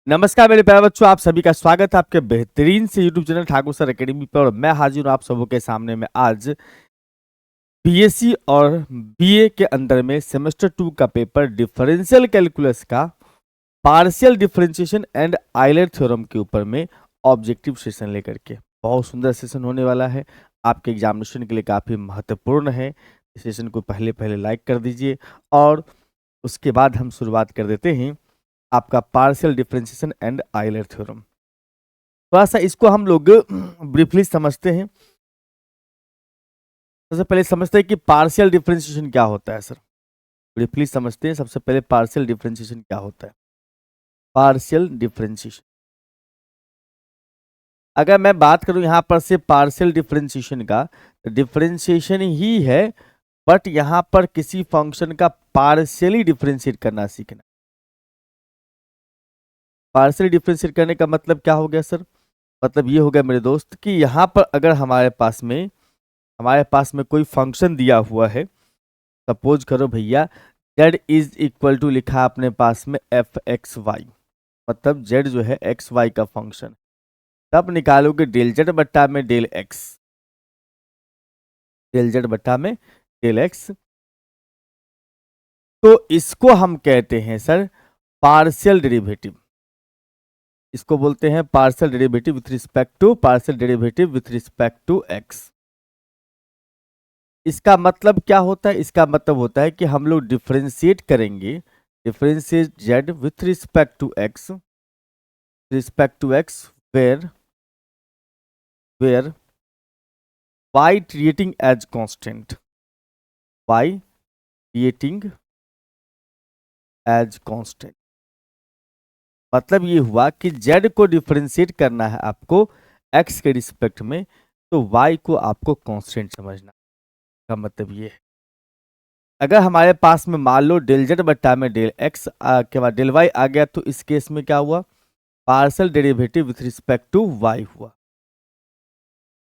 नमस्कार मेरे प्यारे बच्चों, आप सभी का स्वागत है आपके बेहतरीन से YouTube channel Thakur sir academy पर। और मैं हाजिर हूँ आप सबों के सामने में आज बीएससी और बीए के अंदर में सेमेस्टर 2 का पेपर डिफरेंशियल कैलकुलस का partial differentiation and Euler theorem के ऊपर में ऑब्जेक्टिव सेशन लेकर के बहुत सुंदर सेशन होने वाला है। आपके एग्जामिनेशन के लिए काफ़ी महत्वपूर्ण है। इस सेशन को पहले पहले लाइक कर दीजिए और उसके बाद हम शुरुआत कर देते हैं आपका partial differentiation and Euler theorem. थोड़ा सा इसको हम लोग ब्रीफली समझते हैं। सबसे पहले समझते हैं कि पार्शियल डिफरेंशिएशन क्या होता है। सर ब्रीफली समझते हैं सबसे पहले पार्शियल डिफरेंशिएशन क्या होता है। पार्शियल डिफरेंशिएशन, अगर मैं बात करूं यहां पर से पार्शियल डिफरेंशिएशन का, तो डिफरेंशिएशन ही है, बट यहां पर किसी फंक्शन का पार्शियली डिफरेंशिएट करना सीखना। पार्शियली डिफरेंशिएट करने का मतलब क्या हो गया सर? मतलब ये हो गया मेरे दोस्त कि यहां पर अगर हमारे पास में कोई फंक्शन दिया हुआ है। सपोज करो भैया z इज इक्वल टू लिखा अपने पास में एफ एक्स वाई, मतलब z जो है एक्स वाई का फंक्शन। तब निकालोगे डेल जेड बट्टा में डेल एक्स, डेल जेड बट्टा में डेल एक्स। तो इसको हम कहते हैं सर पार्शियल डेरिवेटिव। इसको बोलते हैं partial derivative with respect to partial derivative with respect to X. इसका मतलब क्या होता है? इसका मतलब होता है कि हम लोग डिफरेंशिएट करेंगे, differentiate z with respect to x, respect to x where y treating as constant, y treating as constant। मतलब ये हुआ कि z को डिफरेंशिएट करना है आपको x के रिस्पेक्ट में, तो y को आपको कांस्टेंट समझना का मतलब ये है। अगर हमारे पास में मान लो डेल जेड बट्टा में डेल एक्स के बाद डेल वाई आ गया, तो इस केस में क्या हुआ? Partial derivative with respect to Y हुआ।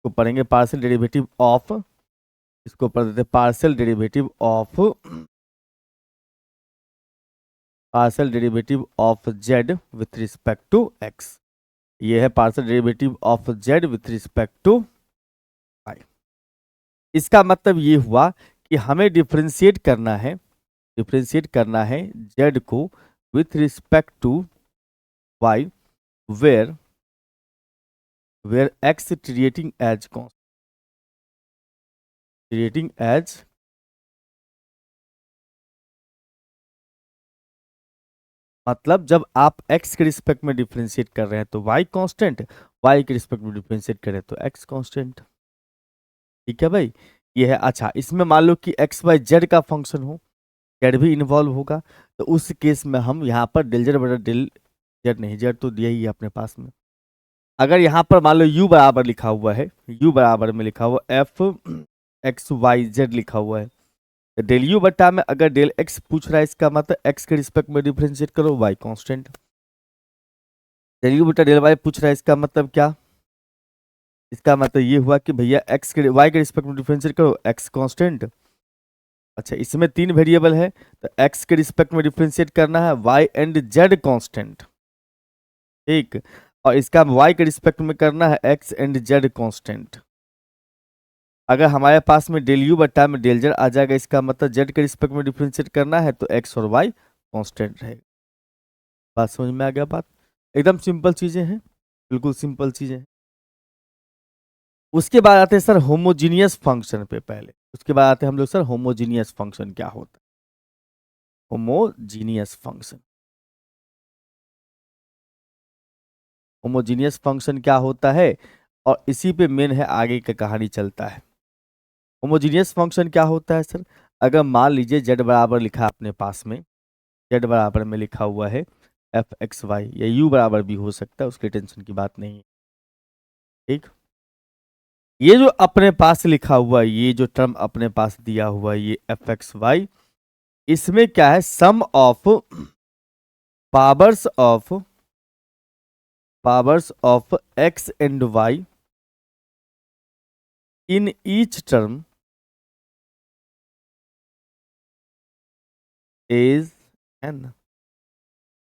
तो पढ़ेंगे पार्शियल डेरिवेटिव ऑफ, इसको पढ़ देते partial derivative of, partial derivative of Z with respect to X. ये है partial derivative of Z with respect to Y. इसका मतलब ये हुआ कि हमें डिफरेंशिएट करना है, डिफरेंशिएट करना है जेड को with respect to Y where x treating as constant, treating as मतलब जब आप x के रिस्पेक्ट में डिफरेंशिएट कर रहे हैं तो y कांस्टेंट, y के रिस्पेक्ट में डिफरेंशिएट करें तो x कांस्टेंट। ठीक है भाई, ये है। अच्छा, इसमें मान लो कि x y z का फंक्शन हो, z भी इन्वॉल्व होगा, तो उस केस में हम यहाँ पर डेल जेड बटा डेल जेड, नहीं जेड तो दिया ही है अपने पास में। अगर यहाँ पर मान लो u बराबर लिखा हुआ है, u बराबर में लिखा हुआ एफ एक्स वाई जेड लिखा हुआ है, डेल यू बट्टा में अगर डेल एक्स पूछ रहा है, इसका मतलब एक्स के रिस्पेक्ट में डिफरेंशिएट करो वाई कांस्टेंट। डेल यू बट्टा डेल वाई पूछ रहा है, इसका मतलब क्या? इसका मतलब ये हुआ कि भैया एक्स के वाई के रिस्पेक्ट में डिफरेंशिएट करो एक्स कांस्टेंट। अच्छा, इसमें 3 वेरिएबल है, तो एक्स के रिस्पेक्ट में डिफरेंशिएट करना है वाई एंड जेड कांस्टेंट। ठीक, और इसका वाई के रिस्पेक्ट में करना है एक्स एंड जेड कांस्टेंट। अगर हमारे पास में डेल यू बट्टा में डेल जेड आ जाएगा, इसका मतलब जेड के रिस्पेक्ट में डिफरेंशिएट करना है तो एक्स और वाई कांस्टेंट रहेगा। बात समझ में आ गया? बात एकदम सिंपल चीजें हैं, बिल्कुल सिंपल चीजें हैं। उसके बाद आते हैं सर होमोजीनियस फंक्शन पे। पहले उसके बाद आते हैं हम लोग सर होमोजीनियस फंक्शन क्या होता है। होमोजीनियस फंक्शन, होमोजीनियस फंक्शन क्या होता है, और इसी पे मेन है आगे का कहानी चलता है। होमोजीनियस फंक्शन क्या होता है सर? अगर मान लीजिए जेड बराबर लिखा है अपने पास में, जेड बराबर में लिखा हुआ है एफ एक्स वाई, या यू बराबर भी हो सकता है, उसकी टेंशन की बात नहीं है। ठीक, ये जो अपने पास लिखा हुआ है, ये जो टर्म अपने पास दिया हुआ है, ये एफ एक्स वाई, इसमें क्या है? Sum of powers of X and Y in each term is N.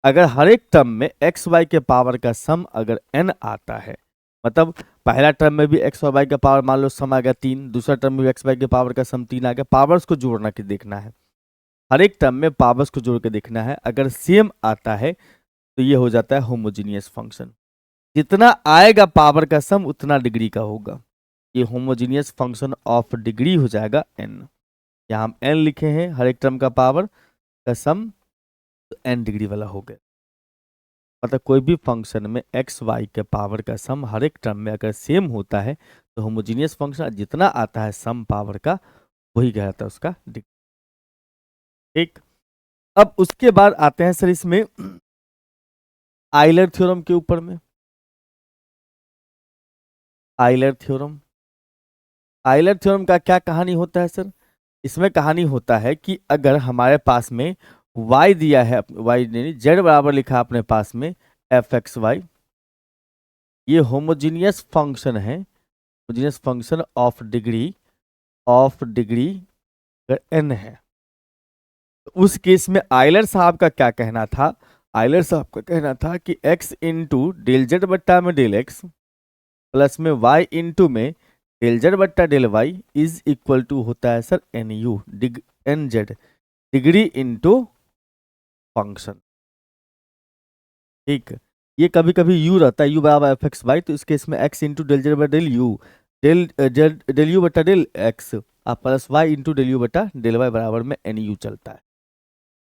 अगर हर एक टर्म में एक्स वाई के पावर का सम अगर n आता है, मतलब पहला टर्म में भी एक्स और वाई का पावर मान लो सम आ गया 3, दूसरा टर्म में भी एक्स वाई के पावर का सम 3 आ गया, पावर्स को जोड़ना के देखना है, हर एक टर्म में पावर्स को जोड़ के देखना है, अगर सेम आता है तो ये हो जाता है होमोजीनियस फंक्शन। जितना आएगा पावर का सम उतना डिग्री का होगा, ये होमोजीनियस फंक्शन ऑफ डिग्री हो जाएगा n। यहाँ हम n लिखे हैं, हर एक टर्म का पावर का सम, तो n डिग्री वाला हो गया। मतलब कोई भी फंक्शन में एक्स वाई के पावर का सम हर एक टर्म में अगर सेम होता है तो होमोजीनियस फंक्शन जितना आता है सम पावर का वही कहलाता है उसका डिग्री। ठीक, अब उसके बाद आते हैं सर इसमें आइलर थ्योरम के ऊपर में। आइलर थ्योरम, आइलर थ्योरम का क्या कहानी होता है सर? इसमें कहानी होता है कि अगर हमारे पास में y दिया है, y नहीं z बराबर लिखा अपने पास में एफ एक्स वाई, ये होमोजीनियस फंक्शन है, होमोजीनियस फंक्शन ऑफ डिग्री अगर n है, तो उस केस में आइलर साहब का क्या कहना था? आइलर साहब का कहना था कि x इंटू डेल जेड बट्टा में डेल एक्स प्लस में y इंटू में डेल जेड बट्टा del Y is equal to होता है sir N U N Z, degree into function. ठीक, ये कभी कभी u रहता है, u बराबर एफ एक्स वाई, तो इस केस में x इंटू डेल जेड बटा डेल यू, डेल यू बटा del x plus Y into del you बटा डेल वाई बराबर में एन यू चलता है।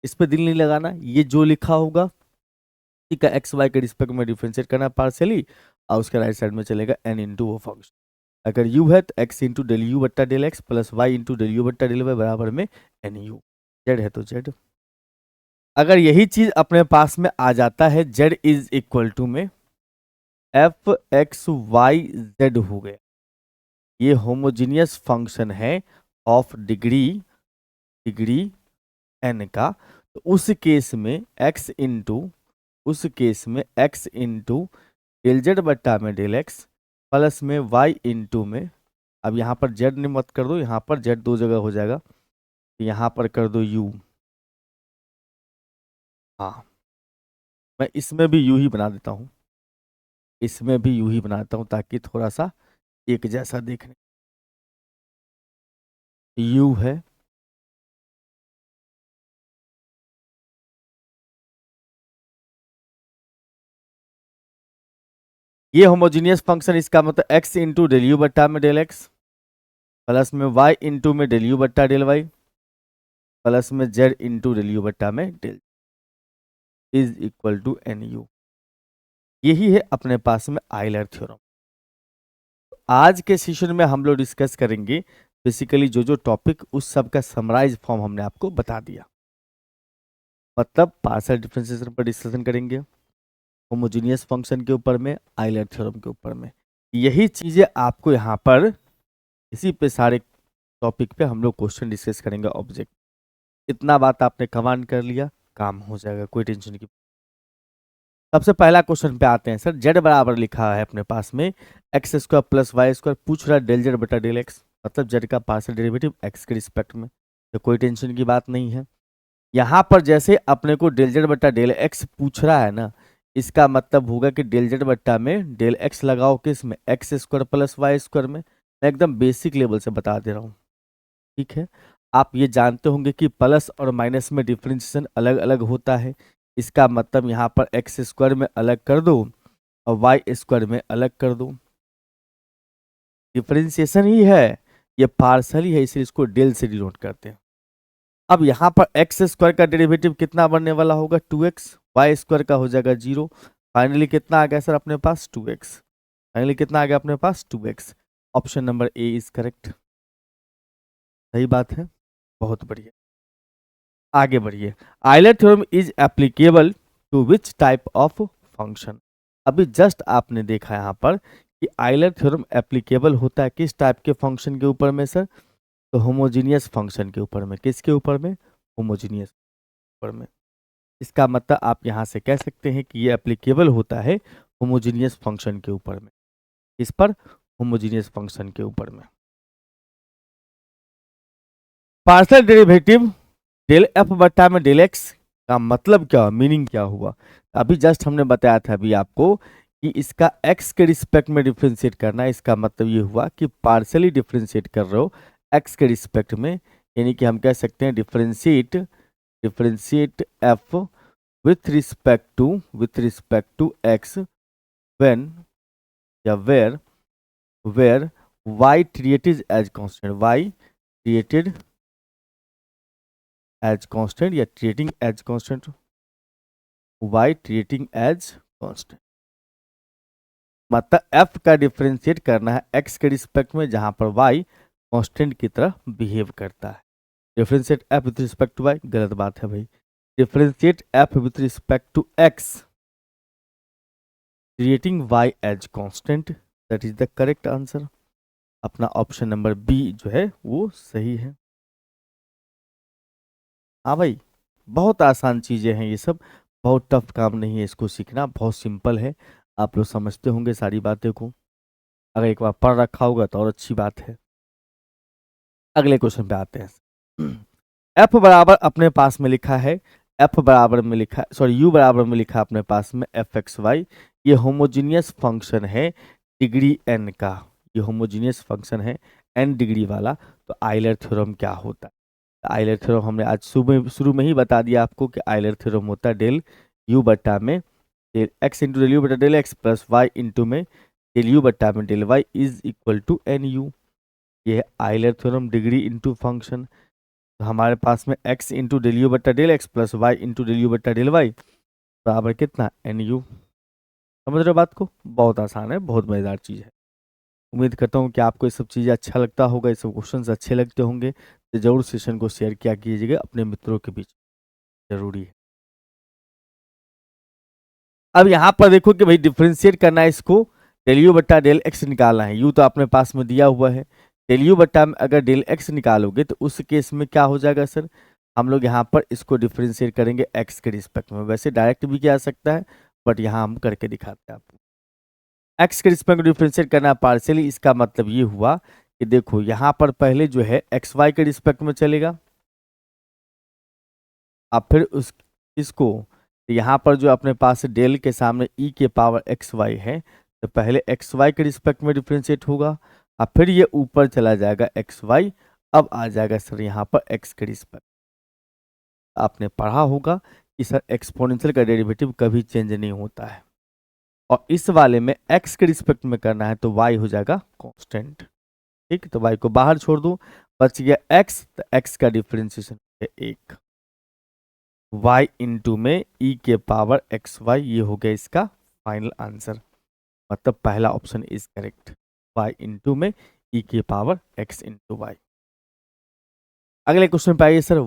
इस पर दिल नहीं लगाना, ये जो लिखा होगा ठीक है, एक्स वाई के रिस्पेक्ट में डिफ्रेंशिएट करना पार्शियली, और उसके राइट साइड में चलेगा एन इंटू वो फंक्शन। अगर u है तो x इंटू डेल यू बट्टा del x plus Y into del you बट्टा डेल वाई बराबर में एन यू, जेड है तो जेड। अगर यही चीज अपने पास में आ जाता है z इज इक्वल टू में एफ एक्स वाई जेड हो गया, ये होमोजीनियस फंक्शन है ऑफ डिग्री n का, तो उस केस में x इंटू डेल जेड बट्टा में डेल एक्स प्लस में y इंटू में, अब यहाँ पर z ने मत कर दो, यहाँ पर z दो जगह हो जाएगा, तो यहाँ पर कर दो u। हाँ, मैं इसमें भी u ही बना देता हूँ, इसमें भी u ही बना देता हूँ ताकि थोड़ा सा एक जैसा देखने। u है ये होमोजीनियस फंक्शन, इसका मतलब x इंटू डेल यू बट्टा में डेल एक्स प्लस में y इंटू में डेल यू बट्टा डेल वाई प्लस में z इंटू डेल यू बट्टा में del is equal to N U. यही है अपने पास में आइलर थ्योरम। आज के सेशन में हम लोग डिस्कस करेंगे बेसिकली जो टॉपिक, उस सब का समराइज फॉर्म हमने आपको बता दिया। मतलब पार्शियल डिफरेंशिएशन पर डिस्कशन करेंगे, होमोजीनियस फंक्शन के ऊपर में, आइलर थ्योरम के ऊपर में। यही चीजें आपको यहाँ पर इसी पे सारे टॉपिक पे हम लोग क्वेश्चन डिस्कस करेंगे ऑब्जेक्ट। इतना बात आपने कमांड कर लिया, काम हो जाएगा, कोई टेंशन की। सबसे पहला क्वेश्चन पे आते हैं सर। जेड बराबर लिखा है अपने पास में x square plus Y square, पूछ रहा है डेल जेड बटा डेल एक्स, मतलब जेड का पार्शियल डेरिवेटिव एक्स के रिस्पेक्ट में, तो कोई टेंशन की बात नहीं है। यहाँ पर जैसे अपने को डेल जेड बटा डेल एक्स पूछ रहा है ना, इसका मतलब होगा कि डेल जेड बट्टा में डेल एक्स लगाओ किस में, x square plus Y square में। मैं एकदम बेसिक लेवल से बता दे रहा हूँ, ठीक है। आप ये जानते होंगे कि प्लस और माइनस में डिफ्रेंशिएशन अलग अलग होता है, इसका मतलब यहाँ पर एक्स स्क्वायर में अलग कर दो और वाई स्क्वायर में अलग कर दो, डिफ्रेंशिएशन ही है, ये पार्शियल ही है, इसलिए इसको डेल से डिनोट करते हैं। अब यहाँ पर एक्स स्क्वायर का डेरिवेटिव कितना बनने वाला होगा 2x, वाई स्क्वायर का हो जाएगा 0, फाइनली कितना आ गया सर अपने पास 2x, फाइनली कितना आ गया अपने पास 2x। Option number A is correct, सही बात है, बहुत बढ़िया। आगे बढ़िए। Euler theorem is applicable to which type of function. अभी जस्ट आपने देखा यहाँ पर कि आइलर थ्योरम एप्लीकेबल होता है किस टाइप के फंक्शन के ऊपर में सर, तो होमोजीनियस फंक्शन के ऊपर में। किसके ऊपर में? होमोजीनियस ऊपर में। इसका मतलब आप यहाँ से कह सकते हैं कि ये एप्लीकेबल होता है होमोजीनियस फंक्शन के ऊपर में। इस पर होमोजीनियस फंक्शन के ऊपर में पार्शियल डेरिवेटिव डेल एफ बट्टा में डेल एक्स का मतलब क्या हुआ, मीनिंग क्या हुआ। अभी जस्ट हमने बताया था अभी आपको कि इसका एक्स के रिस्पेक्ट में डिफ्रेंशिएट करना, इसका मतलब ये हुआ कि पार्शियली डिफ्रेंशिएट कर रहे हो एक्स के रिस्पेक्ट में, यानी कि हम कह सकते हैं differentiate differentiate F with respect to X when या where Y treated as constant, Y treated as constant या treating as constant, Y treating as constant. मतलब एफ का डिफरेंशिएट करना है एक्स के रिस्पेक्ट में जहां पर वाई कांस्टेंट की तरह बिहेव करता है। Differentiate f with respect to y, गलत बात है भाई। Differentiate f with respect to x creating y as constant, that is the correct answer. अपना ऑप्शन नंबर बी जो है वो सही है। हाँ भाई, बहुत आसान चीजें हैं ये सब, बहुत टफ काम नहीं है इसको सीखना, बहुत सिंपल है। आप लोग समझते होंगे सारी बातें को, अगर एक बार पढ़ रखा होगा तो और अच्छी बात है। अगले क्वेश्चन पे आते हैं। एफ बराबर अपने पास में लिखा है, एफ बराबर में लिखा, सॉरी यू बराबर में लिखा अपने पास में एफ एक्स वाई, ये होमोजीनियस फंक्शन है डिग्री एन का, ये होमोजीनियस फंक्शन है एन डिग्री वाला। तो आइलर थ्योरम क्या होता है? आइलर थ्योरम हमने आज शुरू में ही बता दिया आपको कि आइलर थ्योरम होता है डेल यू बट्टा में del x into del you बटा del x plus Y into में डेल यू बट्टा में del Y is equal to N U. ये है Euler theorem degree into function. तो हमारे पास में x इंटू डेल यू बट्टा del x plus Y into del you बट्टा डेल वाई बराबर कितना, एन यू। समझ रहे हो बात को? बहुत आसान है, बहुत मज़ेदार चीज़ है। उम्मीद करता हूँ कि आपको ये सब चीज़ें अच्छा लगता होगा, ये सब क्वेश्चंस अच्छे लगते होंगे, तो जरूर सेशन को शेयर किया कीजिएगा अपने मित्रों के बीच, जरूरी है। अब यहाँ पर देखो कि भाई डिफ्रेंशिएट करना है इसको, डेल यू बट्टा डेल एक्स निकालना है, यू तो अपने पास में दिया हुआ है, डेल यू बट्टा में अगर डेल एक्स निकालोगे तो उस केस में क्या हो जाएगा सर, हम लोग यहाँ पर इसको डिफ्रेंशिएट करेंगे एक्स के रिस्पेक्ट में, वैसे डायरेक्ट भी किया जा सकता है बट यहाँ हम करके दिखाते हैं आपको। एक्स के रिस्पेक्ट में डिफ्रेंशिएट करना है पार्शियली, इसका मतलब ये हुआ कि देखो यहाँ पर पहले जो है एक्स वाई के रिस्पेक्ट में चलेगा, अब फिर उस इसको यहाँ पर जो अपने पास डेल के सामने ई के पावर एक्स वाई है, तो पहले एक्स वाई के रिस्पेक्ट में डिफ्रेंशिएट होगा, अब फिर ये ऊपर चला जाएगा एक्स वाई, अब आ जाएगा सर यहाँ पर एक्स के रिस्पेक्ट। आपने पढ़ा होगा कि सर एक्सपोनेंशियल का डेरिवेटिव कभी चेंज नहीं होता है, और इस वाले में एक्स के रिस्पेक्ट में करना है तो वाई हो जाएगा कांस्टेंट। ठीक, तो वाई को बाहर छोड़ दो, बच गया एक्स, तो एक्स का डिफ्रेंशिएशन है एक, y इंटू में e के पावर एक्स वाई, ये हो गया इसका फाइनल आंसर। मतलब पहला option is correct, y into में e के पावर x इंटू वाई। अगले क्वेश्चन पे आइए sir,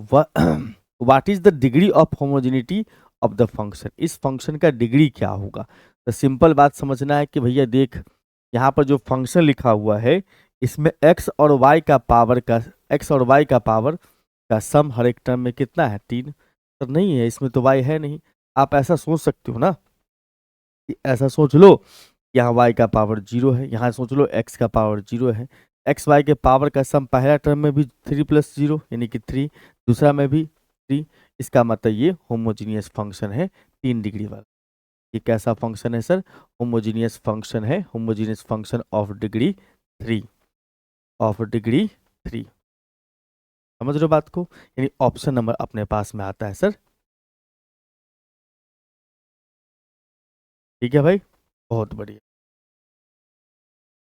what is the degree of homogeneity of the function, इस फंक्शन का डिग्री क्या होगा। तो सिंपल बात समझना है कि भैया देख, यहाँ पर जो फंक्शन लिखा हुआ है इसमें x और y का पावर का, x और y का पावर का सम हर एक टर्म में कितना है, 3। तो नहीं है इसमें तो y है नहीं, आप ऐसा सोच सकते हो ना, ऐसा सोच लो यहाँ y का पावर 0 है, यहाँ सोच लो x का पावर 0 है, एक्स वाई के पावर का सम पहला टर्म में भी 3 प्लस 0 यानी कि 3, दूसरा में भी 3, इसका मतलब ये होमोजीनियस फंक्शन है 3 डिग्री वाला। ये कैसा फंक्शन है सर, होमोजीनियस फंक्शन है, homogeneous function of degree 3, of degree 3। समझ रहे हो बात को, यानी ऑप्शन नंबर अपने पास में आता है सर। ठीक है भाई, बहुत बढ़िया।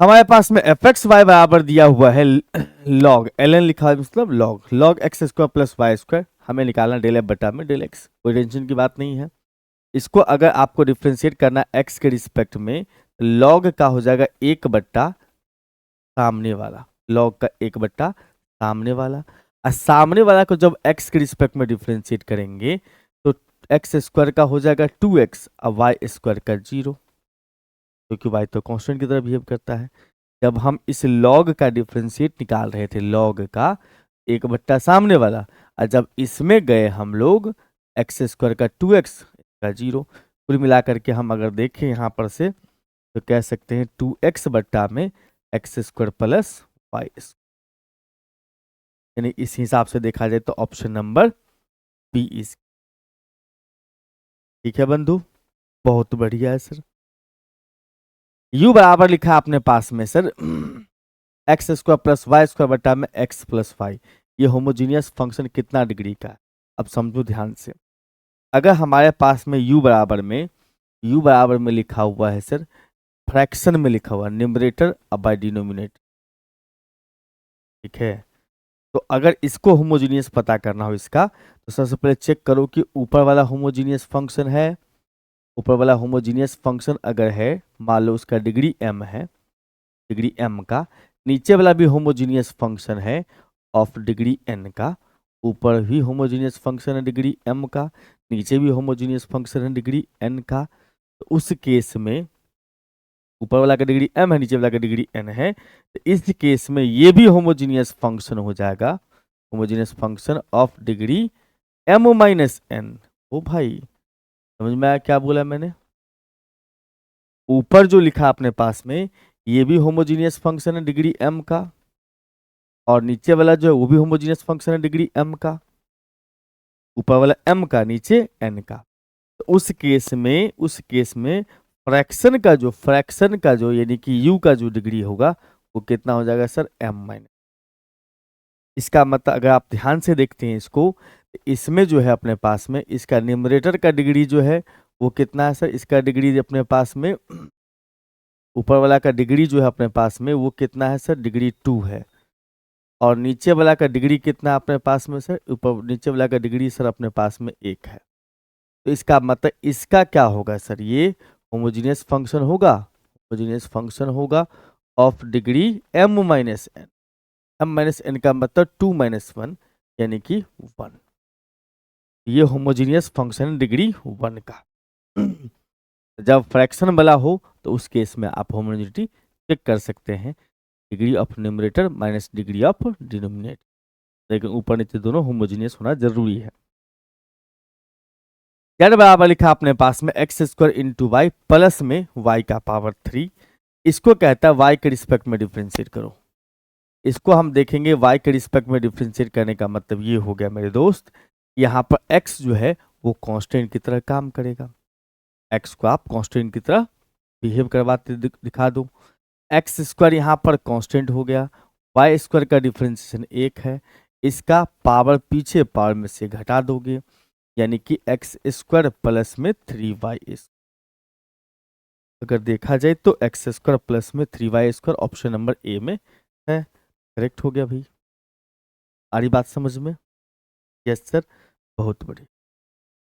हमारे पास में एफ एक्स वाई बराबर दिया हुआ है लॉग एल एन लिखा है, मतलब log x square plus Y square, हमें निकालना डेल एफ बटा में डेल एक्स, कोई टेंशन की बात नहीं है। इसको अगर आपको डिफ्रेंशिएट करना एक्स के रिस्पेक्ट में, लॉग का हो जाएगा 1 बट्टा सामने वाला, लॉग का 1 बट्टा सामने वाला, और सामने वाला को जब एक्स के रिस्पेक्ट में डिफ्रेंशिएट करेंगे तो एक्स स्क्वायर का हो जाएगा 2x और वाई स्क्वायर का 0, क्योंकि वाई तो कांस्टेंट की तरह बिहेव करता है। जब हम इस लॉग का डिफ्रेंशिएट निकाल रहे थे, लॉग का 1 बट्टा सामने वाला, और जब इसमें गए हम लोग एक्स स्क्वायर का 2x का 0, कुल मिलाकर के हम अगर देखें यहाँ पर से तो कह सकते हैं 2x बट्टा में एक्स स्क्वायर प्लस वाई, यानी इस हिसाब से देखा जाए तो ऑप्शन नंबर बी इज ठीक है बंधु, बहुत बढ़िया है सर। u बराबर लिखा आपने पास में sir x square plus Y square बटा में एक्स प्लस वाई। ये होमोजीनियस फंक्शन कितना डिग्री का है? अब समझो ध्यान से। अगर हमारे पास में u बराबर में लिखा हुआ है सर, फ्रैक्शन में लिखा हुआ न्यूमरेटर अब बाय डिनोमिनेटर, ठीक है। तो अगर इसको होमोजीनियस पता करना हो इसका, तो सबसे पहले चेक करो कि ऊपर वाला होमोजीनियस फंक्शन है। ऊपर वाला होमोजीनियस फंक्शन अगर है, मान लो उसका डिग्री m है, डिग्री m का, नीचे वाला भी होमोजीनियस फंक्शन है ऑफ डिग्री n का, ऊपर भी होमोजीनियस फंक्शन है डिग्री m का, नीचे भी होमोजीनियस फंक्शन है डिग्री n का, तो उस केस में ऊपर वाला का डिग्री m है, नीचे वाला का डिग्री n है, तो इस केस में ये भी होमोजीनियस फंक्शन हो जाएगा, homogeneous function of degree m minus n। ओ भाई समझ में आया क्या बोला मैंने? ऊपर जो लिखा अपने पास में, ये भी होमोजीनियस फंक्शन है डिग्री m का, और नीचे वाला जो है वो भी होमोजीनियस फंक्शन है डिग्री m का, ऊपर वाला m का, नीचे n का। तो उस केस में फ्रैक्शन का जो यानी कि u का जो डिग्री होगा वो कितना हो जाएगा सर? m minus. इसका मतलब अगर आप ध्यान से देखते हैं इसको, तो इसमें जो है अपने पास में इसका न्यूमरेटर का डिग्री जो है वो कितना है सर? इसका डिग्री अपने पास में ऊपर वाला का डिग्री जो है अपने पास में वो कितना है सर? डिग्री 2 है। और नीचे वाला का डिग्री कितना अपने पास में सर? ऊपर नीचे वाला का डिग्री सर अपने पास में 1 है। तो इसका मतलब इसका क्या होगा सर? ये होमोजीनियस फंक्शन होगा, होमोजीनियस फंक्शन होगा of degree m minus n. m minus n का मतलब 2 माइनस 1 यानी कि 1। ये होमोजीनियस फंक्शन डिग्री 1 का। जब फ्रैक्शन वाला हो तो उस केस में आप होमोजेनिटी चेक कर सकते हैं, degree of numerator minus degree of denominator, लेकिन ऊपर नीचे दोनों होमोजीनियस होना जरूरी है। जेड बराबर लिखा अपने पास में x square into y plus में वाई का पावर 3। इसको कहता है वाई के रिस्पेक्ट में डिफ्रेंशिएट करो। इसको हम देखेंगे वाई के रिस्पेक्ट में डिफ्रेंशिएट करने का मतलब ये हो गया मेरे दोस्त, यहाँ पर एक्स जो है वो कांस्टेंट की तरह काम करेगा। एक्स को आप कांस्टेंट की तरह बिहेव करवाते दिखा दो। एक्स स्क्वायर यहाँ पर कांस्टेंट हो गया, वाई स्क्वायर का डिफ्रेंशिएशन 1 है, इसका पावर पीछे पावर में से घटा दोगे, यानी कि एक्स स्क्वायर प्लस में 3y। अगर देखा जाए तो एक्स स्क्वायर प्लस में 3y स्क्वायर ऑप्शन नंबर ए में है। करेक्ट हो गया भाई? आ रही बात समझ में? यस सर, बहुत बढ़िया।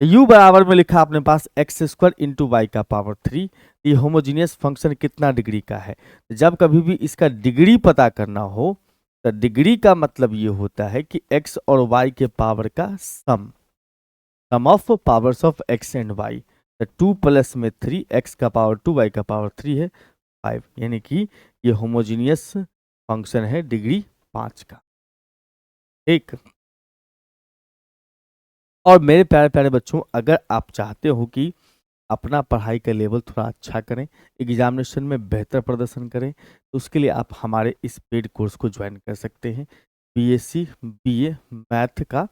u बराबर में लिखा अपने पास एक्स स्क्वायर इंटू वाई का पावर 3। ये होमोजीनियस फंक्शन कितना डिग्री का है? जब कभी भी इसका डिग्री पता करना हो तो डिग्री का मतलब ये होता है कि x और y के पावर का sum of powers of x and y। तो 2 प्लस में 3, x का पावर 2, y का पावर 3 है 5, यानी कि ये होमोजीनियस फंक्शन है डिग्री 5 का। ठीक। और मेरे प्यारे प्यारे बच्चों, अगर आप चाहते हो कि अपना पढ़ाई का लेवल थोड़ा अच्छा करें, एग्जामिनेशन में बेहतर प्रदर्शन करें, तो उसके लिए आप हमारे इस पेड कोर्स को ज्वाइन कर सकते हैं। बीएससी बीए मैथ का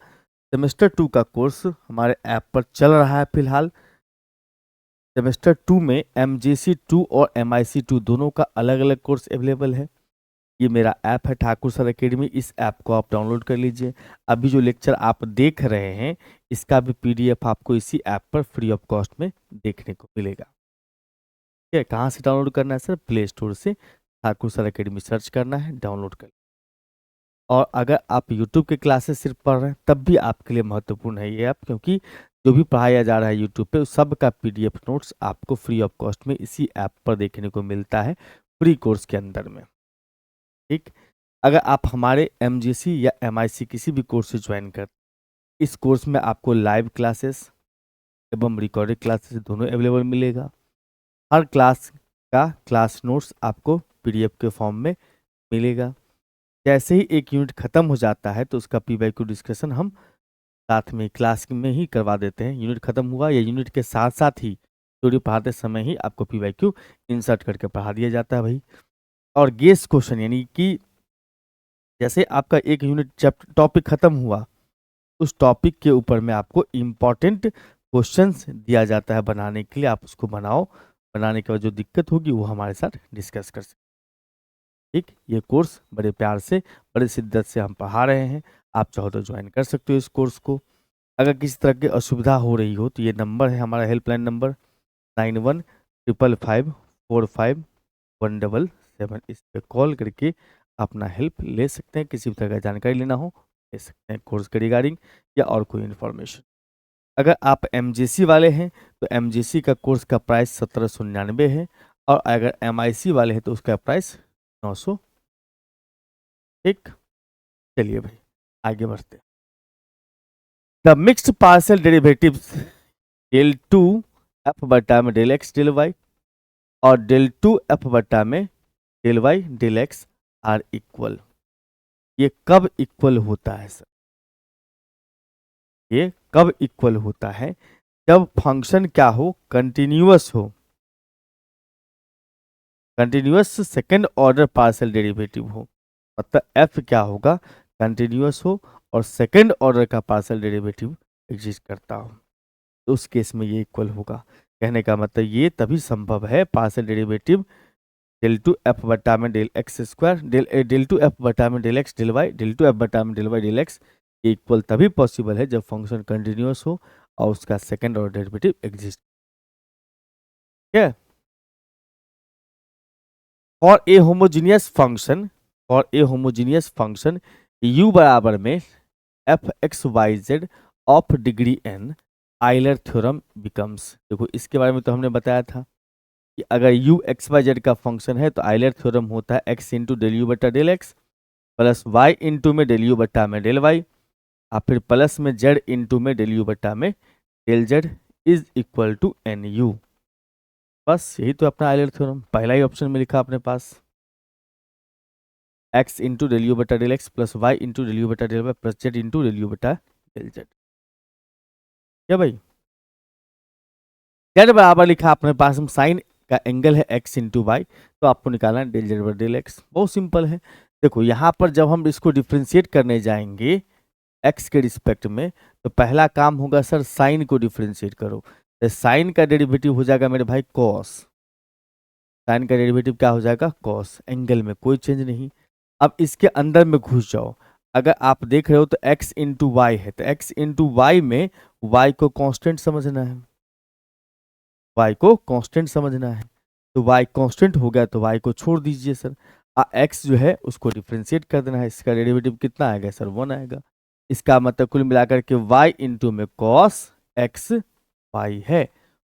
सेमेस्टर 2 का कोर्स हमारे ऐप पर चल रहा है फिलहाल। सेमेस्टर 2 में MGC 2 और MIC 2 दोनों का अलग अलग कोर्स अवेलेबल है। ये मेरा ऐप है ठाकुर सर एकेडमी, इस ऐप को आप डाउनलोड कर लीजिए। अभी जो लेक्चर आप देख रहे हैं इसका भी PDF आपको इसी ऐप पर फ्री ऑफ कॉस्ट में देखने को मिलेगा। ठीक है, कहाँ से डाउनलोड करना है सर? प्ले स्टोर से ठाकुर सर एकेडमी सर्च करना है, डाउनलोड कर। और अगर आप यूट्यूब के क्लासेस सिर्फ पढ़ रहे हैं तब भी आपके लिए महत्वपूर्ण है ये ऐप, क्योंकि जो भी पढ़ाया जा रहा है यूट्यूब पे उस सब का PDF नोट्स आपको फ्री ऑफ कॉस्ट में इसी ऐप पर देखने को मिलता है, फ्री कोर्स के अंदर में। ठीक। अगर आप हमारे MGC या MIC किसी भी कोर्स से ज्वाइन कर, इस कोर्स में आपको लाइव क्लासेस एवं रिकॉर्डेड क्लासेस दोनों अवेलेबल मिलेगा। हर क्लास का क्लास नोट्स आपको PDF के फॉर्म में मिलेगा। जैसे ही एक यूनिट खत्म हो जाता है तो उसका PYQ डिस्कशन हम साथ में क्लास में ही करवा देते हैं। यूनिट खत्म हुआ या यूनिट के साथ साथ ही थ्योरी पढ़ाते समय ही आपको PYQ इंसर्ट करके पढ़ा दिया जाता है भाई। और गेस क्वेश्चन, यानी कि जैसे आपका एक यूनिट टॉपिक खत्म हुआ, उस टॉपिक के ऊपर में आपको इम्पॉर्टेंट क्वेश्चंस दिया जाता है बनाने के लिए, आप उसको बनाओ, बनाने के बाद जो दिक्कत होगी वो हमारे साथ डिस्कस कर सकते। ठीक, ये कोर्स बड़े प्यार से, बड़े शिद्दत से हम पढ़ा रहे हैं, आप चाहो तो ज्वाइन कर सकते हो इस कोर्स को। अगर किसी तरह की असुविधा हो रही हो तो ये नंबर है हमारा हेल्पलाइन नंबर 91554517, इस पे कॉल करके अपना हेल्प ले सकते हैं, किसी भी तरह का जानकारी लेना हो ले सकते हैं कोर्स के रिगार्डिंग या और कोई इन्फॉर्मेशन। अगर आप एमजीसी वाले हैं तो एमजीसी का कोर्स का प्राइस 1799 है, और अगर एमआईसी वाले हैं तो उसका प्राइस 900। ठीक, चलिए भाई आगे बढ़ते हैं। The mixed partial derivatives del two f बटा में डेल एक्स डेल वाई और डेल टू एफ बटा में del y del x are equal. ये कब इक्वल होता है सर? ये कब इक्वल होता है? जब फंक्शन क्या हो, कंटिन्यूअस हो, continuous second order partial derivative हो। मतलब एफ क्या होगा, कंटिन्यूअस हो और सेकंड ऑर्डर का पार्शियल डेरिवेटिव एग्जिस्ट करता हो, तो उस केस में ये इक्वल होगा। कहने का मतलब ये तभी संभव है partial derivative del two f बटा में del x square del two f बटा में del x del y del two f बटा में del y del x equal तभी पॉसिबल है जब फंक्शन कंटिन्यूअस हो और उसका सेकंड ऑर्डर डेरिवेटिव एग्जिस्ट। ठीक है, for a homogeneous function, for a homogeneous function u बराबर में f x y z of degree n, Euler theorem becomes. देखो इसके बारे में तो हमने बताया था कि अगर u एक्स वाई जेड का फंक्शन है तो आइलर थ्योरम होता है x इंटू डेल यू बटा del x plus y into में डेल यू बटा में डेल वाई और फिर प्लस में z इंटू में डेल यू बटा में del z is equal to N u. बस यही तो अपना आइलर थ्योरम, पहला ही ऑप्शन में लिखा अपने पास, x इंटू डेल यू बटा del x plus Y into del you बटा del Y plus Z into del you बटा डेल जेड। क्या भाई, जेड बराबर लिखा अपने पास हम साइन का एंगल है x इंटू वाई, तो आपको निकालना है डेल जेड बटा डेल एक्स। बहुत सिंपल है। देखो यहाँ पर जब हम इसको डिफ्रेंशिएट करने जाएंगे x के रिस्पेक्ट में तो पहला काम होगा सर साइन को डिफ्रेंशिएट करो, तो साइन का डेरिवेटिव हो जाएगा मेरे भाई कॉस, साइन का डेरिवेटिव क्या हो जाएगा कॉस, एंगल में कोई चेंज नहीं। अब इसके अंदर में घुस जाओ, अगर आप देख रहे हो तो x इंटू वाई है, तो x इंटू वाई में y को कांस्टेंट समझना है, y को कांस्टेंट समझना है, तो y कांस्टेंट हो गया तो y को छोड़ दीजिए सर, x जो है उसको डिफ्रेंशिएट कर देना है, इसका डेरिवेटिव कितना आएगा सर 1 आएगा। इसका मतलब कुल मिलाकर के y इंटू में कॉस एक्स वाई है,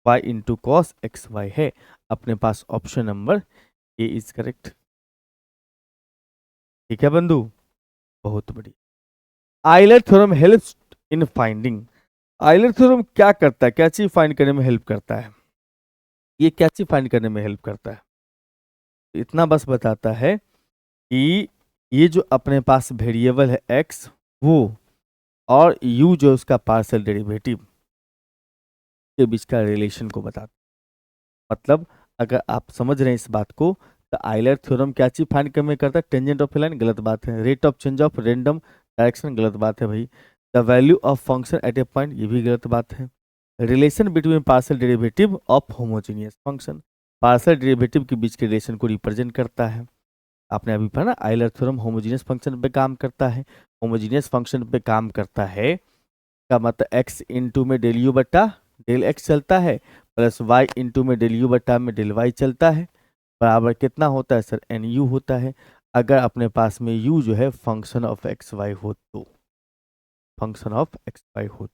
y into cos X Y है। अपने पास option number A is correct. ठीक है बंधु, बहुत बढ़िया। Euler theorem helps in finding, Euler theorem क्या करता है, क्या चीज फाइंड करने में हेल्प करता है, ये क्या चीज फाइंड करने में हेल्प करता है? इतना बस बताता है कि ये जो अपने पास वेरिएबल है x वो और u जो उसका पार्शियल डेरिवेटिव के बीच का रिलेशन को बताता है। मतलब अगर आप समझ रहे हैं इस बात को तो आइलर थ्योरम क्या चीज फाइंड करने करता है, टेंजेंट ऑफ ए लाइन गलत बात है, rate of change of random direction गलत बात है भाई, the value of function at A point ये भी गलत बात है, relation between partial derivative of homogeneous function, partial derivative के बीच के रिलेशन को रिप्रेजेंट करता है। आपने अभी पढ़ा ना आइलर थ्योरम होमोजीनियस फंक्शन पे काम करता है, होमोजीनियस फंक्शन पे काम करता है का मतलब x इंटू में डेल यू बटा डेल एक्स चलता है प्लस y इंटू में डेल यू बटा में डेल वाई चलता है, बराबर कितना होता है सर एन यू होता है। अगर अपने पास में u जो है फंक्शन ऑफ एक्स वाई हो तो, फंक्शन ऑफ एक्स वाई हो तो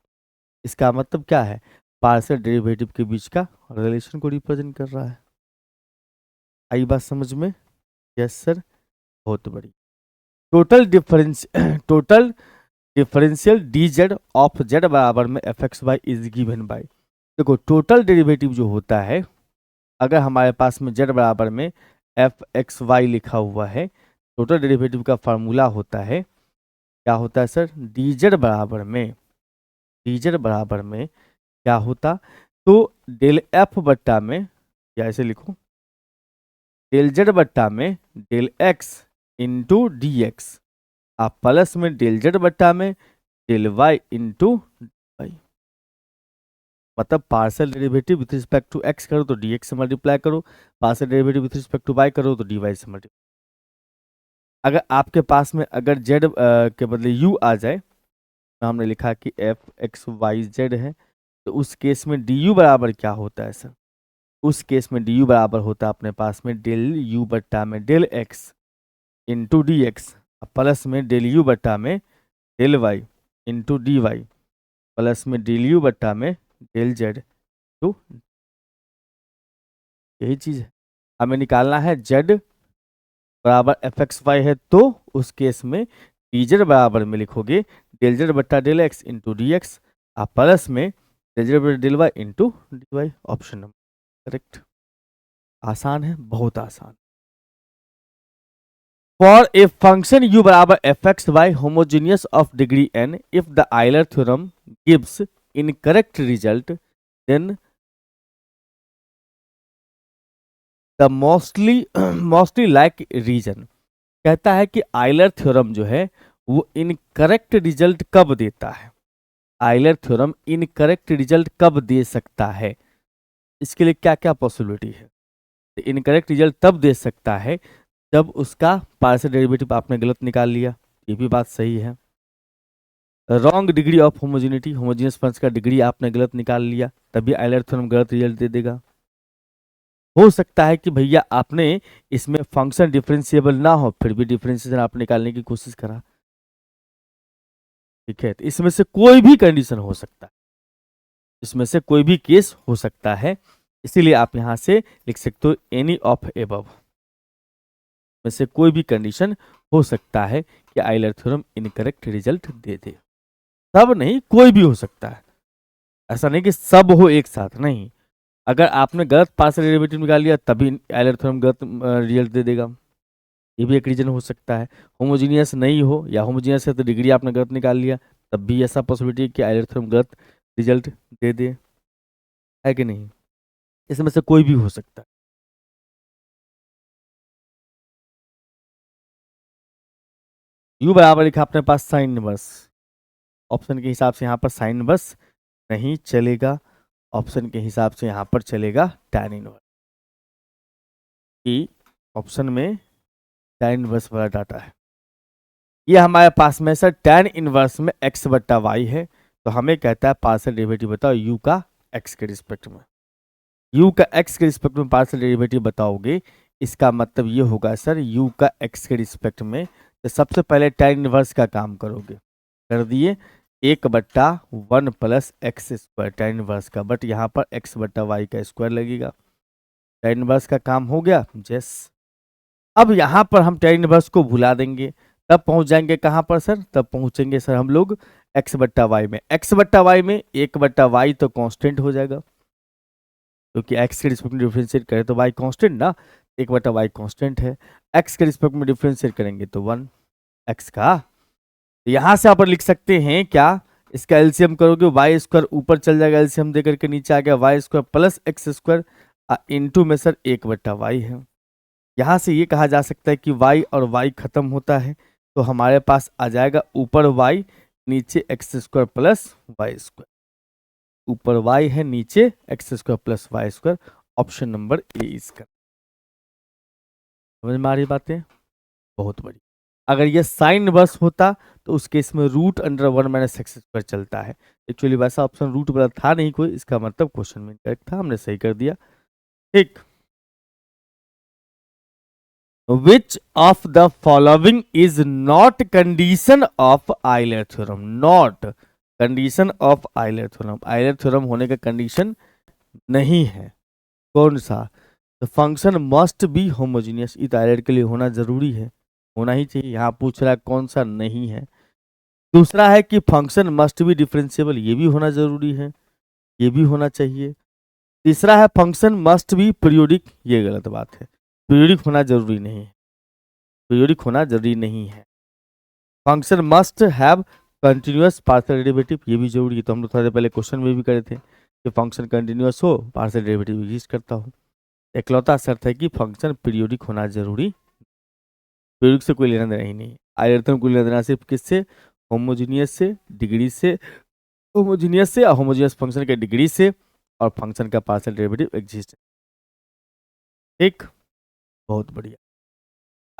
इसका मतलब क्या है, पार्शियल डेरिवेटिव के बीच का रिलेशन को रिप्रेजेंट कर रहा है। आई बात समझ में? यस सर, बहुत बड़ी। Total difference total differential d z of z बराबर में f x y is given by, देखो टोटल डेरिवेटिव जो होता है अगर हमारे पास में जेड बराबर में एफ एक्स वाई लिखा हुआ है, टोटल डेरिवेटिव का फार्मूला होता है क्या होता है सर, डी जेड बराबर में, डी जेड बराबर में क्या होता, तो डेल एफ बट्टा में या ऐसे लिखो डेल जेड बट्टा में del x into d x आप प्लस में डेल जेड बट्टा में डेल वाई इंटू वाई। मतलब partial derivative with respect to x करो तो डी एक्स से मल्टीप्लाई करो, partial derivative with respect to y करो तो डी वाई से मल्टीप्लाई। अगर आपके पास में अगर जेड के बदले यू आ जाए, तो हमने लिखा कि एफ एक्स वाई जेड है, तो उस केस में डी यू बराबर क्या होता है सर? उस केस में डी यू बराबर होता है अपने पास में डेल यू बट्टा में del x into d x plus में डेल यू बट्टा में del y into d y plus में डेल यू बट्टा में डेल जेड। तो यही चीज है, हमें निकालना है जेड बराबर एफ एक्स वाई है, तो उस केस में डी जेड बराबर में लिखोगे डेल जेड बट्टा del x into d x plus में डेल जेड बट्टा del y into d y. Option number correct. आसान है, बहुत आसान। फॉर ए फंक्शन u बराबर f x y homogeneous of degree n, if the Euler theorem gives incorrect result, then the mostly like reason. कहता है कि Euler theorem जो है वो इनकरेक्ट रिजल्ट कब देता है, आइलर थ्योरम इनकरेक्ट रिजल्ट कब दे सकता है, इसके लिए क्या क्या पॉसिबिलिटी है। इनकरेक्ट रिजल्ट तब दे सकता है जब उसका पार्शियल डेरिवेटिव आपने गलत निकाल लिया, ये भी बात सही है। Wrong degree of homogeneity, homogeneous function का डिग्री आपने गलत निकाल लिया, तभी आइलर थ्योरम गलत रिजल्ट दे देगा। हो सकता है कि भैया आपने इसमें फंक्शन डिफरेंशिएबल ना हो, फिर भी डिफरेंशिएशन आप निकालने की कोशिश करा, ठीक है। तो इसमें से कोई भी कंडीशन हो सकता है, इसमें से कोई भी केस हो सकता है, इसीलिए आप यहां से लिख सकते हो एनी ऑफ एबव में से कोई भी कंडीशन हो सकता है कि आइलर थ्योरम इनकरेक्ट रिजल्ट दे दे। सब नहीं, कोई भी हो सकता है, ऐसा नहीं कि सब हो एक साथ, नहीं। अगर आपने गलत पार्शियल डेरिवेटिव निकाल लिया तभी आइलर थ्योरम गलत रिजल्ट दे देगा, ये भी एक रीजन हो सकता है। होमोजीनियस नहीं हो या होमोजीनियस है तो डिग्री आपने गलत निकाल लिया, तब भी ऐसा पॉसिबिलिटी है कि आइलर थ्योरम गलत रिजल्ट दे दे, है कि नहीं। इसमें से कोई भी हो सकता है। यू बराबर लिखा अपने पास साइन इनवर्स, ऑप्शन के हिसाब से यहाँ पर साइन इनवर्स नहीं चलेगा, ऑप्शन के हिसाब से यहाँ पर चलेगा टैन इनवर्स। कि ऑप्शन में टैन इनवर्स वाला डाटा है। ये हमारे पास में सर टैन इनवर्स में एक्स बट्टा वाई है, तो हमें कहता है पार्शियल डेरिवेटिव बताओ यू का एक्स के रिस्पेक्ट में। यू का एक्स के रिस्पेक्ट में पार्शियल डेरिवेटिव बताओगे, इसका मतलब ये होगा सर यू का एक्स के रिस्पेक्ट में, तो सबसे पहले टैन इनवर्स का काम करोगे, कर दिए 1/1 plus x square tan inverse का, बट यहाँ पर एक्स बट्टा वाई का स्क्वायर लगेगा। टैन इनवर्स का काम हो गया जस। अब यहाँ पर हम टैन इनवर्स को भुला देंगे, तब पहुंच जाएंगे कहाँ पर सर, तब पहुंचेंगे सर हम लोग एक्स बट्टा वाई में। एक्स बट्टा वाई में 1/y तो कांस्टेंट हो जाएगा, क्योंकि एक्स के रिस्पेक्ट में डिफरेंशिएट करें तो वाई कांस्टेंट ना, 1/y कांस्टेंट है। एक्स के रिस्पेक्ट में डिफरेंशिएट करेंगे तो 1 एक्स का। यहां से आप लिख सकते हैं क्या, इसका एलसीएम करोगे वाई स्क्वायर ऊपर चल जाएगा, एलसीएम देकर के नीचे आ गया y square plus x square into में सर 1/y है। यहां से ये कहा जा सकता है कि y और y खत्म होता है, तो हमारे पास आ जाएगा ऊपर y नीचे x square plus Y square, ऊपर y है नीचे x square plus Y square. Option number A इसका। समझ में आ रही बातें, बहुत बड़ी। अगर ये साइन इनवर्स होता तो उस केस में √1 - x² चलता है। एक्चुअली वैसा ऑप्शन रूट वाला था नहीं कोई, इसका मतलब क्वेश्चन में करेक्ट था, हमने सही कर दिया, ठीक। Which of the following is not condition of Euler theorem? Not condition of Euler theorem. Euler theorem होने का कंडीशन नहीं है। कौन सा? तो फंक्शन मस्ट बी होमोजीनियस, इस आइलर के लिए होना जरूरी है, होना ही चाहिए। यहाँ पूछ रहा है कौन सा नहीं है। दूसरा है कि फंक्शन मस्ट बी डिफरेंशिएबल, ये भी होना जरूरी है, ये भी होना चाहिए। तीसरा है फंक्शन मस्ट बी पीरियोडिक, ये गलत बात है, पीरियोडिक होना जरूरी नहीं है, पीरियोडिक होना जरूरी नहीं है। Function must have continuous partial derivative, ये भी जरूरी है। तो हम लोग थोड़ा पहले क्वेश्चन में भी करे थे कि फंक्शन कंटिन्यूअस हो, पार्शियल डेरिवेटिव एग्जिस्ट करता हो। इकलौता शर्त है कि फंक्शन पीरियोडिक होना जरूरी, पीरियोडिक से कोई लेना देना ही नहीं। आयरथम को लेना देना सिर्फ किससे, होमोजीनियस से, डिग्री से, होमोजीनियस से, होमोजीनियस फंक्शन के डिग्री से, और फंक्शन का पार्शियल डेरिवेटिव एग्जिस्ट। ठीक, बहुत बढ़िया।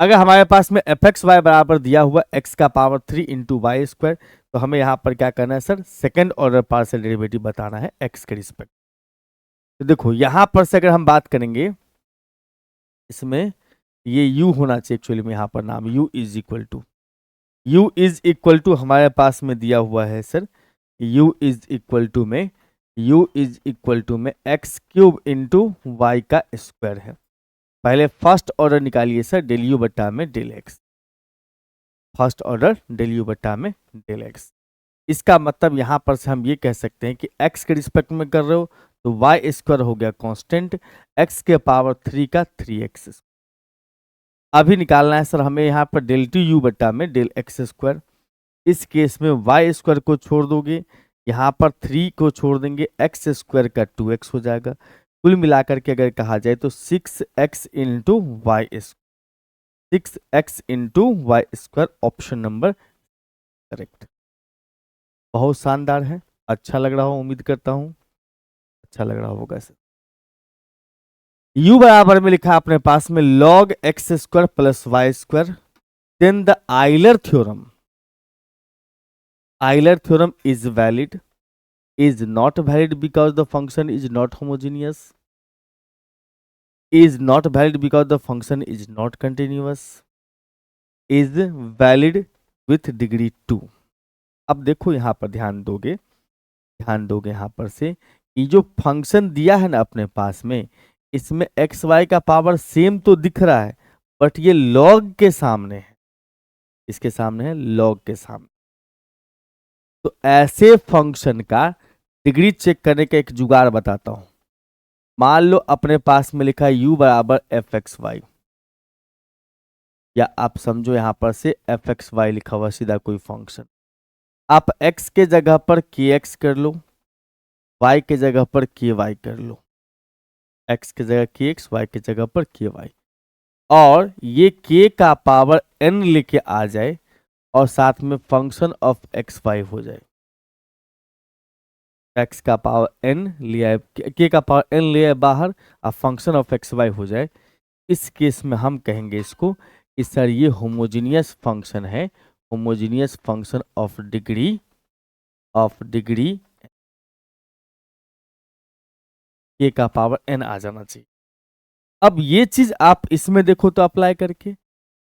अगर हमारे पास में एफ एक्स वाई बराबर दिया हुआ एक्स का पावर 3 इंटू वाई स्क्वायर, तो हमें यहाँ पर क्या करना है sir, second order partial derivative बताना है एक्स के रिस्पेक्ट। तो देखो यहाँ पर से अगर हम बात करेंगे, इसमें ये u होना चाहिए एक्चुअली में, यहाँ पर नाम u इज इक्वल टू हमारे पास में दिया हुआ है sir, u is equal to में एक्स क्यूब इंटू वाई का स्क्वायर है। पहले फर्स्ट ऑर्डर निकालिए सर, डेल यू बट्टा में del x, first order del you बट्टा में डेल एक्स। इसका मतलब यहां पर से हम ये कह सकते हैं कि x के रिस्पेक्ट में कर रहे हो तो वाई स्क्वायर हो गया कांस्टेंट, x के पावर 3 का 3x। अभी निकालना है सर हमें यहाँ पर डेल टू यू बट्टा में डेल एक्स स्क्वायर। इस केस में वाई स्क्वायर को छोड़ दोगे, यहाँ पर 3 को छोड़ देंगे, एक्स स्क्वायर का 2x हो जाएगा। कुल मिलाकर के अगर कहा जाए तो 6x into y, 6x into y square, option number correct. बहुत शानदार है, अच्छा लग रहा हो, उम्मीद करता हूं अच्छा लग रहा होगा सर। u बराबर में लिखा अपने पास में log x square plus Y square, then the Euler theorem is valid, is not valid because the function is not homogeneous, is not valid because the function is not continuous, is valid with degree 2। अब देखो यहां पर ध्यान दोगे यहां पर से, ये जो फंक्शन दिया है ना अपने पास में, इसमें एक्स वाई का पावर सेम तो दिख रहा है, बट ये लॉग के सामने है, इसके सामने है, लॉग के सामने। तो ऐसे फंक्शन का डिग्री चेक करने का एक जुगाड़ बताता हूं। मान लो अपने पास में लिखा है u बराबर एफ एक्स वाई, या आप समझो यहां पर से एफ एक्स वाई लिखा हुआ सीधा कोई फंक्शन, आप x के जगह पर के एक्स कर लो, y के जगह पर के वाई कर लो, x के जगह के एक्स, y के जगह पर के वाई, और ये k का पावर n लेके आ जाए और साथ में फंक्शन ऑफ एक्स वाई हो जाए। x का पावर n लिया, k का पावर n लिया बाहर, और फंक्शन ऑफ एक्स वाई हो जाए। इस केस में हम कहेंगे इसको कि सर ये होमोजीनियस फंक्शन है, homogeneous function of degree k का पावर n आ जाना चाहिए। अब ये चीज आप इसमें देखो तो अप्लाई करके,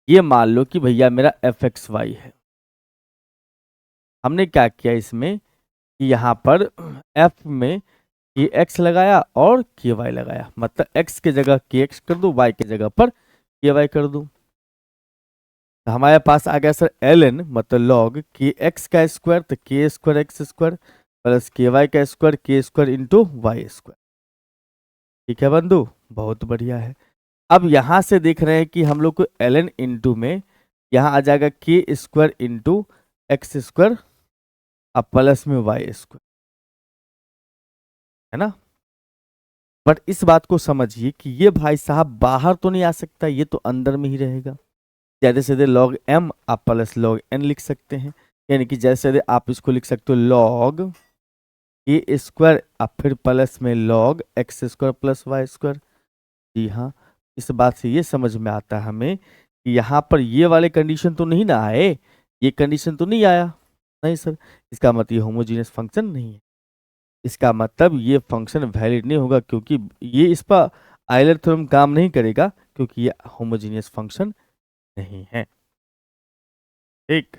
ये मान लो कि भैया मेरा एफ एक्स वाई है, हमने क्या किया इसमें कि यहाँ पर f में के एक्स लगाया और के वाई लगाया, मतलब x के जगह के एक्स कर दो, y के जगह पर के वाई कर दो। तो हमारे पास आ गया सर ln, मतलब लॉग के एक्स का स्क्वायर, तो के स्क्वायर एक्स स्क्वायर प्लस के वाई का स्क्वायर के स्क्वायर इंटू वाई स्क्वायर। ठीक है बंधु, बहुत बढ़िया है। अब यहां से देख रहे हैं कि हम लोग को ln इंटू में यहां आ जाएगा के स्क्वायर इंटू एक्स स्क्वायर, अब प्लस में वाई स्क्वायर, है ना। बट इस बात को समझिए कि ये भाई साहब बाहर तो नहीं आ सकता, ये तो अंदर में ही रहेगा। जैसे सीधे लॉग m आप प्लस लॉग n लिख सकते हैं, यानी कि जैसे आप इसको लिख सकते हो लॉग ए स्क्वायर, आप फिर प्लस में log x square plus Y square. जी हाँ, इस बात से ये समझ में आता है हमें कि यहाँ पर ये वाले कंडीशन तो नहीं ना आए, ये कंडीशन तो नहीं आया, नहीं सर, इसका मतलब ये होमोजीनियस फंक्शन नहीं है, इसका मतलब ये फंक्शन वैलिड नहीं होगा, क्योंकि ये इस पर आइलर थ्योरम काम नहीं करेगा, क्योंकि ये होमोजीनियस फंक्शन नहीं है। ठीक,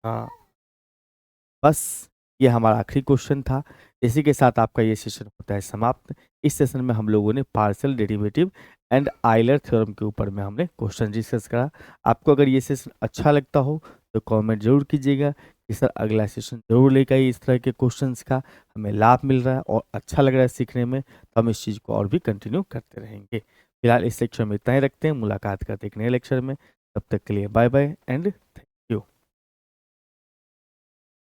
हाँ, बस ये हमारा आखिरी क्वेश्चन था। इसी के साथ आपका ये सेशन होता है समाप्त। इस सेशन में हम लोगों ने partial derivative and Euler theorem के ऊपर में हमने क्वेश्चन डिस्कस करा। आपको अगर ये सेशन अच्छा लगता हो तो कमेंट जरूर कीजिएगा कि सर अगला सेशन जरूर लेकर आइए, इस तरह के क्वेश्चंस का हमें लाभ मिल रहा है और अच्छा लग रहा है सीखने में, तो हम इस चीज़ को और भी कंटिन्यू करते रहेंगे। फिलहाल इस लेक्चर में इतना ही रखते हैं, मुलाकात करते हैं एक नए लेक्चर में, तब तक के लिए बाय बाय एंड